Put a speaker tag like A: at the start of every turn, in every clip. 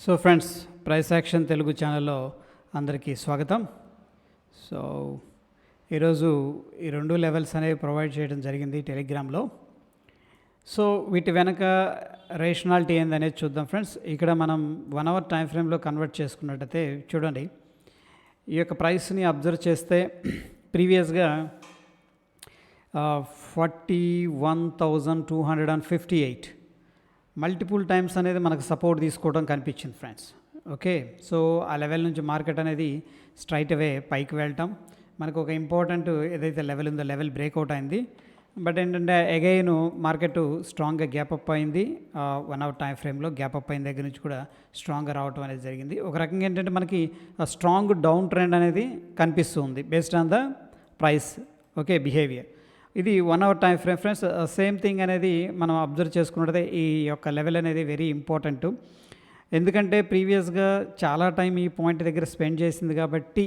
A: So friends, price action Telugu ఛానల్లో అందరికీ స్వాగతం. సో ఈరోజు ఈ రెండు లెవెల్స్ అనేవి ప్రొవైడ్ చేయడం జరిగింది టెలిగ్రామ్లో. సో వీటి వెనక రేషనాలిటీ ఏందనేది చూద్దాం ఫ్రెండ్స్. ఇక్కడ మనం 1 అవర్ టైం ఫ్రేమ్లో కన్వర్ట్ చేసుకున్నట్టయితే చూడండి, ఈ యొక్క ప్రైస్ని అబ్జర్వ్ చేస్తే ప్రీవియస్గా 41,258 మల్టిపుల్ టైమ్స్ అనేది మనకు సపోర్ట్ తీసుకోవడం కనిపించింది ఫ్రెండ్స్. ఓకే, సో ఆ లెవెల్ నుంచి మార్కెట్ అనేది స్ట్రైట్ అవే పైకి వెళ్ళటం, మనకు ఒక ఇంపార్టెంట్ ఏదైతే లెవెల్ ఉందో లెవెల్ బ్రేక్అవుట్ అయింది. బట్ ఏంటంటే అగైన్ మార్కెట్ స్ట్రాంగ్గా గ్యాప్ అప్ అయింది. 1 అవర్ టైం ఫ్రేమ్లో గ్యాప్ అప్ అయిన దగ్గర నుంచి కూడా స్ట్రాంగ్గా రావటం అనేది జరిగింది. ఒక రకంగా ఏంటంటే మనకి స్ట్రాంగ్ డౌన్ ట్రెండ్ అనేది కనిపిస్తుంది based on the price okay behaviour. ఇది 1 hour time frame friends. Same thing అనేది మనం అబ్జర్వ్ చేసుకున్నట్లయితే ఈ యొక్క లెవెల్ అనేది వెరీ ఇంపార్టెంట్. ఎందుకంటే ప్రీవియస్గా చాలా టైం ఈ పాయింట్ దగ్గర స్పెండ్ చేసింది కాబట్టి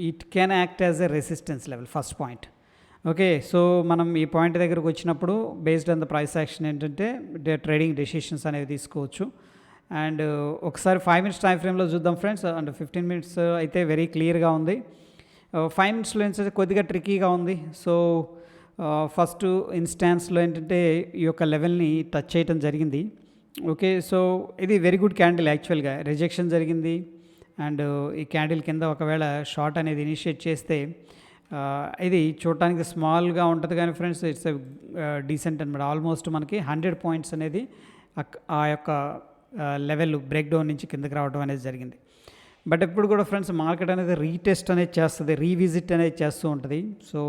A: it can act as a resistance level first point. Okay, so మనం ఈ పాయింట్ దగ్గరకు వచ్చినప్పుడు based on the price action ఏంటంటే ట్రేడింగ్ డెసిషన్స్ అనేవి తీసుకోవచ్చు. అండ్ ఒకసారి 5 మినిట్స్ టైం ఫ్రేమ్లో చూద్దాం ఫ్రెండ్స్. అండ్ 15 మినిట్స్ అయితే వెరీ క్లియర్గా ఉంది. 5 మినిట్స్లో ఏంటంటే కొద్దిగా ట్రిక్కీగా ఉంది. సో ఫస్ట్ ఇన్స్టాన్స్లో ఏంటంటే ఈ యొక్క లెవెల్ని టచ్ చేయటం జరిగింది. ఓకే, సో ఇది వెరీ గుడ్ క్యాండిల్. యాక్చువల్గా రిజెక్షన్ జరిగింది. అండ్ ఈ క్యాండిల్ కింద ఒకవేళ షార్ట్ అనేది ఇనిషియేట్ చేస్తే ఇది చూడటానికి స్మాల్గా ఉంటుంది కానీ ఫ్రెండ్స్ ఇట్స్ డీసెంట్ అనమాట. ఆల్మోస్ట్ మనకి 100 పాయింట్స్ అనేది ఆ యొక్క లెవెల్ బ్రేక్ డౌన్ నుంచి కిందకి రావడం అనేది జరిగింది. బట్ ఎప్పుడు కూడా ఫ్రెండ్స్ మార్కెట్ అనేది రీటెస్ట్ అనేది చేస్తుంది, రీవిజిట్ అనేది చేస్తూ ఉంటుంది. సో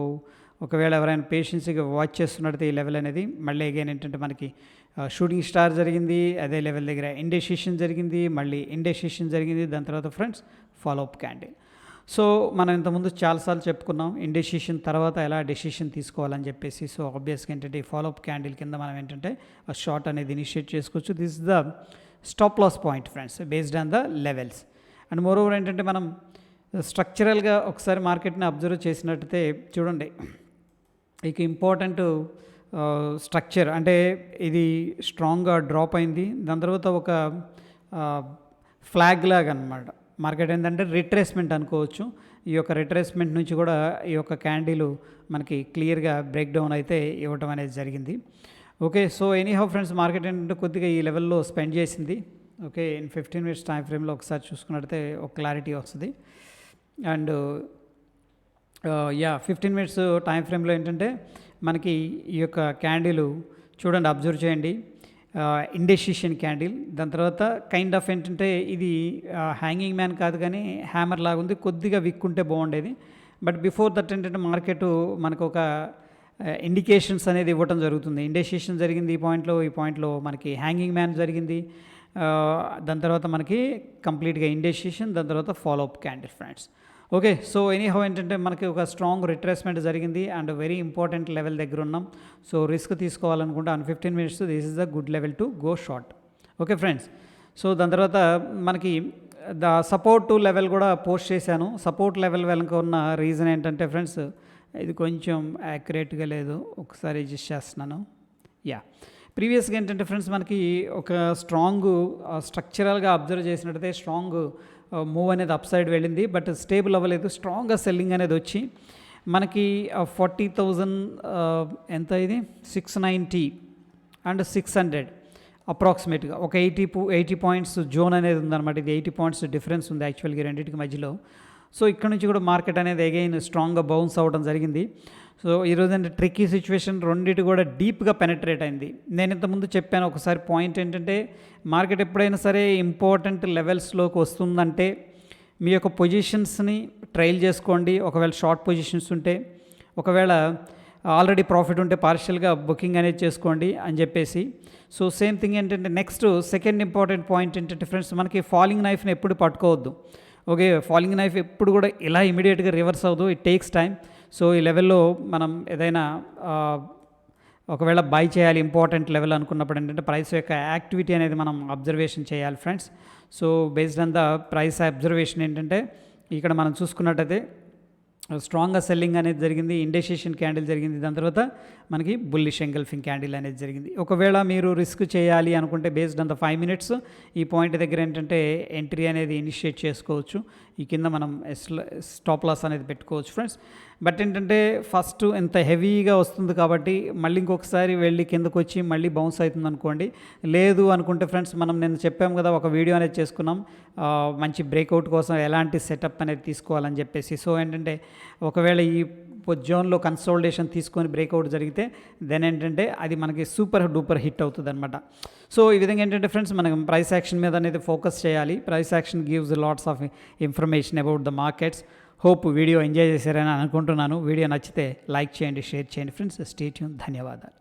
A: ఒకవేళ ఎవరైనా పేషెన్సీగా వాచ్ చేస్తున్నట్టు ఈ లెవెల్ అనేది మళ్ళీ అగైన్ ఏంటంటే మనకి షూటింగ్ స్టార్ జరిగింది, అదే లెవెల్ దగ్గర ఇండెసిషన్ జరిగింది, మళ్ళీ ఇండెసిషన్ జరిగింది, దాని తర్వాత ఫ్రెండ్స్ ఫాలోఅప్ క్యాండిల్. సో మనం ఇంతకుముందు చాలాసార్లు చెప్పుకున్నాం ఇండెసిషన్ తర్వాత ఎలా డెసిషన్ తీసుకోవాలని చెప్పేసి. సో ఆబ్వియస్గా ఏంటంటే ఈ ఫాలోఅప్ క్యాండిల్ కింద మనం ఏంటంటే ఆ షార్ట్ అనేది ఇనిషియేట్ చేసుకోవచ్చు. This is the stop loss point friends based on the levels. And moreover ఏంటంటే మనం స్ట్రక్చరల్గా ఒకసారి మార్కెట్ని అబ్జర్వ్ చేసినట్టయితే చూడండి, ఇక ఇంపార్టెంట్ స్ట్రక్చర్ అంటే ఇది స్ట్రాంగ్గా డ్రాప్ అయింది. దాని తర్వాత ఒక ఫ్లాగ్ లాగా అనమాట. మార్కెట్ ఏంటంటే రిట్రేస్మెంట్ అనుకోవచ్చు. ఈ యొక్క రిట్రేస్మెంట్ నుంచి కూడా ఈ యొక్క క్యాండిల్ మనకి క్లియర్గా బ్రేక్ డౌన్ అయితే ఇవ్వటం అనేది జరిగింది. Okay, so anyhow friends market ఏంటంటే కొద్దిగా ఈ లెవెల్లో స్పెండ్ చేసింది. ఓకే, ఇన్ 15 మినిట్స్ టైం ఫ్రేమ్లో ఒకసారి చూసుకున్నట్టయితే ఒక క్లారిటీ వస్తుంది. అండ్ 15 మినిట్స్ టైం ఫ్రేమ్లో ఏంటంటే మనకి ఈ యొక్క క్యాండిల్ చూడండి, అబ్జర్వ్ చేయండి, ఇండెసిషన్ క్యాండిల్. దాని తర్వాత కైండ్ ఆఫ్ ఏంటంటే ఇది హ్యాంగింగ్ మ్యాన్ కాదు కానీ హ్యామర్ లాగా ఉంది, కొద్దిగా విక్ ఉంటే బాగుండేది. బట్ బిఫోర్ దట్ ఏంటంటే మార్కెట్ మనకు ఒక ఇండికేషన్స్ అనేది ఇవ్వటం జరుగుతుంది. ఇండెసిషన్ జరిగింది ఈ పాయింట్లో మనకి హ్యాంగింగ్ మ్యాన్ జరిగింది. దాని తర్వాత మనకి కంప్లీట్గా ఇండెసిషన్, దాని తర్వాత follow up candle friends. Okay, so anyhow ఏంటంటే మనకి ఒక స్ట్రాంగ్ రిట్రేస్మెంట్ జరిగింది అండ్ వెరీ ఇంపార్టెంట్ లెవెల్ దగ్గర ఉన్నాం. సో రిస్క్ తీసుకోవాలనుకుంటే on 15 minutes this is the good level to go short. Okay friends, so దాని తర్వాత మనకి ద సపోర్ట్ లెవెల్ కూడా పోస్ట్ చేశాను. సపోర్ట్ లెవెల్ వెనక ఉన్న రీజన్ ఏంటంటే ఫ్రెండ్స్ ఇది కొంచెం యాక్యురేట్గా లేదు, ఒకసారి అడ్జస్ట్ చేస్తున్నాను. ప్రీవియస్గా ఏంటంటే ఫ్రెండ్స్ మనకి ఒక స్ట్రాంగ్ స్ట్రక్చరల్గా అబ్జర్వ్ చేసినట్టయితే స్ట్రాంగ్ మూవ్ అనేది అప్ సైడ్ వెళ్ళింది, బట్ స్టేబుల్ అవ్వలేదు. స్ట్రాంగ్గా సెల్లింగ్ అనేది వచ్చి మనకి 40,000 ఎంత ఇది 690 అండ్ 600 అప్రాక్సిమేట్గా ఒక 80 పాయింట్స్ జోన్ అనేది ఉందన్నమాట. ఇది 80 పాయింట్స్ డిఫరెన్స్ ఉంది యాక్చువల్గా రెండింటికి మధ్యలో. సో ఇక్కడ నుంచి కూడా మార్కెట్ అనేది అగైన్ స్ట్రాంగ్గా బౌన్స్ అవ్వడం జరిగింది. సో ఈరోజు అంటే ట్రిక్కీ సిచ్యువేషన్, రెండింటి కూడా డీప్గా పెనట్రేట్ అయింది. నేను ఇంతకుముందు చెప్పాను ఒకసారి పాయింట్ ఏంటంటే మార్కెట్ ఎప్పుడైనా సరే ఇంపార్టెంట్ లెవెల్స్లోకి వస్తుందంటే మీ యొక్క పొజిషన్స్ని ట్రైల్ చేసుకోండి. ఒకవేళ షార్ట్ పొజిషన్స్ ఉంటే, ఒకవేళ ఆల్రెడీ ప్రాఫిట్ ఉంటే పార్షియల్గా బుకింగ్ అనేది చేసుకోండి అని చెప్పేసి. సో సేమ్ థింగ్ ఏంటంటే నెక్స్ట్ సెకండ్ ఇంపార్టెంట్ పాయింట్ ఏంటంటే ఫ్రెండ్స్ మనకి ఫాలింగ్ నైఫ్ని ఎప్పుడు పట్టుకోవద్దు. ఓకే, ఫాలింగ్ నైఫ్ ఎప్పుడు కూడా ఇలా ఇమీడియట్గా రివర్స్ అవ్వదు, ఇట్ టేక్స్ టైం. సో ఈ లెవెల్లో మనం ఏదైనా ఒకవేళ బై చేయాలి ఇంపార్టెంట్ లెవెల్ అనుకున్నప్పుడు ఏంటంటే ప్రైస్ యొక్క యాక్టివిటీ అనేది మనం అబ్జర్వేషన్ చేయాలి friends. So based on the price observation ఏంటంటే ఇక్కడ మనం చూసుకున్నట్టయితే స్ట్రాంగ్గా సెల్లింగ్ అనేది జరిగింది, ఇండెసిషన్ క్యాండిల్ జరిగింది, దాని తర్వాత మనకి బుల్లిష్ ఎంగల్ఫింగ్ క్యాండిల్ అనేది జరిగింది. ఒకవేళ మీరు రిస్క్ చేయాలి అనుకుంటే బేస్డ్ ఆన్ ద 5 మినిట్స్ ఈ పాయింట్ దగ్గర ఏంటంటే ఎంట్రీ అనేది ఇనిషియేట్ చేసుకోవచ్చు. ఈ కింద మనం స్టాప్ లాస్ అనేది పెట్టుకోవచ్చు ఫ్రెండ్స్. బట్ ఏంటంటే ఫస్ట్ ఎంత హెవీగా వస్తుంది కాబట్టి మళ్ళీ ఇంకొకసారి వెళ్ళి కిందకు వచ్చి మళ్ళీ బౌన్స్ అవుతుంది అనుకోండి. లేదు అనుకుంటే ఫ్రెండ్స్, మనం నేను చెప్పాము కదా, ఒక వీడియో అనేది చేసుకున్నాం మంచి బ్రేక్అవుట్ కోసం ఎలాంటి సెటప్ అనేది తీసుకోవాలని చెప్పేసి. సో ఏంటంటే ఒకవేళ ఈ జోన్లో కన్సోలిడేషన్ తీసుకొని బ్రేక్అవుట్ జరిగితే దెన్ ఏంటంటే అది మనకి సూపర్ డూపర్ హిట్ అవుతుంది అనమాట. సో ఈ విధంగా ఏంటంటే ఫ్రెండ్స్, మనం ప్రైస్ యాక్షన్ మీద అనేది ఫోకస్ చేయాలి. Price action gives lots of information about the markets. Hope video enjoy చేశారని అనుకుంటున్నాను. వీడియో నచ్చితే లైక్ చేయండి, షేర్ చేయండి ఫ్రెండ్స్. Stay tune. ధన్యవాదాలు.